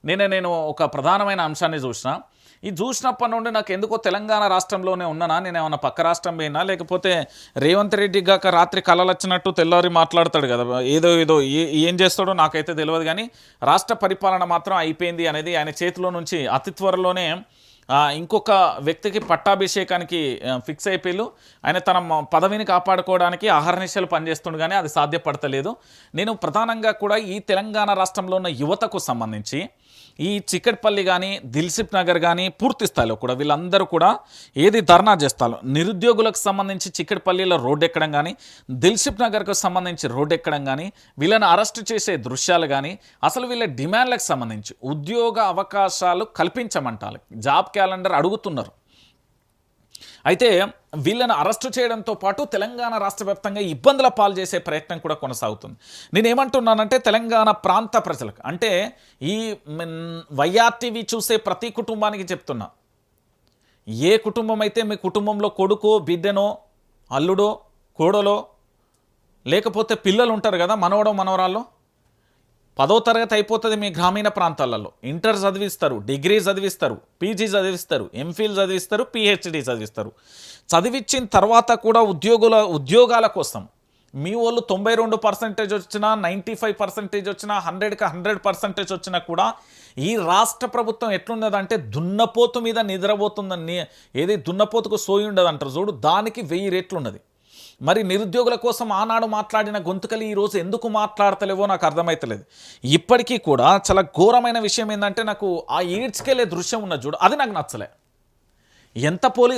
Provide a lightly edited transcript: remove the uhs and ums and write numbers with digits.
నేను ఒక ప్రధానమైన అంశాన్ని చూసిన. ఇది చూసినప్పటి నుండి నాకు ఎందుకో తెలంగాణ రాష్ట్రంలోనే ఉన్నానా, నేనేమన్నా పక్క రాష్ట్రం పోయినా, లేకపోతే రేవంత్ రెడ్డి గాక రాత్రి కలలొచ్చినట్టు తెల్లారి మాట్లాడతాడు కదా, ఏదో ఏం చేస్తాడో నాకైతే తెలియదు. కానీ రాష్ట్ర పరిపాలన మాత్రం అయిపోయింది అనేది ఆయన చేతిలో నుంచి అతి త్వరలోనే ఇంకొక వ్యక్తికి పట్టాభిషేకానికి ఫిక్స్ అయిపోయారు. ఆయన తన పదవిని కాపాడుకోవడానికి అహర్నిశలు పనిచేస్తుండు, కానీ అది సాధ్యపడతలేదు. నేను ప్రధానంగా కూడా ఈ తెలంగాణ రాష్ట్రంలో ఉన్న యువతకు సంబంధించి ఈ చిక్కట్పల్లి కానీ దిల్సుఖ్ నగర్ కానీ పూర్తి స్థాయిలో కూడా వీళ్ళందరూ కూడా ఏది ధర్నా చేస్తారు. నిరుద్యోగులకు సంబంధించి చిక్కట్పల్లిలో రోడ్డు ఎక్కడం కానీ, దిల్సుఖ్ నగర్కు సంబంధించి రోడ్డు ఎక్కడం కానీ, వీళ్ళని అరెస్ట్ చేసే దృశ్యాలు కానీ, అసలు వీళ్ళ డిమాండ్లకు సంబంధించి ఉద్యోగ అవకాశాలు కల్పించమంటారు, జాబ్ క్యాలెండర్ అడుగుతున్నారు. అయితే వీళ్ళని అరెస్టు చేయడంతో పాటు తెలంగాణ రాష్ట్ర వ్యాప్తంగా ఇబ్బందుల పాలు చేసే ప్రయత్నం కూడా కొనసాగుతుంది. నేనేమంటున్నానంటే తెలంగాణ ప్రాంత ప్రజలకు, అంటే ఈ వైఆర్టీవీ చూసే ప్రతి కుటుంబానికి చెప్తున్నా, ఏ కుటుంబం అయితే మీ కుటుంబంలో కొడుకో బిడ్డనో అల్లుడో కోడలో లేకపోతే పిల్లలు ఉంటారు కదా, మనవడో మనవరాల్లో, 10వ తరగతి అయిపోతుంది మీ గ్రామీణ ప్రాంతాలలో, ఇంటర్ చదివిస్తారు, డిగ్రీ చదివిస్తారు, పీజీ చదివిస్తారు, ఎంఫిల్ చదివిస్తారు, పిహెచ్డి చదివిస్తారు. చదివించిన తర్వాత కూడా ఉద్యోగాల కోసం మీ వాళ్ళు 92% వచ్చినా, 95% వచ్చినా, 100కి 100% వచ్చినా కూడా ఈ రాష్ట్ర ప్రభుత్వం ఎట్లున్నదంటే దున్నపోతు మీద నిద్రపోతుందని, ఏది దున్నపోతుకు సోయి ఉండదు అంటారు చూడు, దానికి 1000 రెట్లు ఉన్నది. మరి నిరుద్యోగుల కోసం ఆనాడు మాట్లాడిన గొంతుకలు ఈరోజు ఎందుకు మాట్లాడతలేవో నాకు అర్థమవుతలేదు. ఇప్పటికీ కూడా చాలా ఘోరమైన విషయం ఏంటంటే, నాకు ఆ ఈడ్చుకెళ్ళే దృశ్యం ఉన్న చూడు, అది నాకు నచ్చలే. ఎంత పోలీస్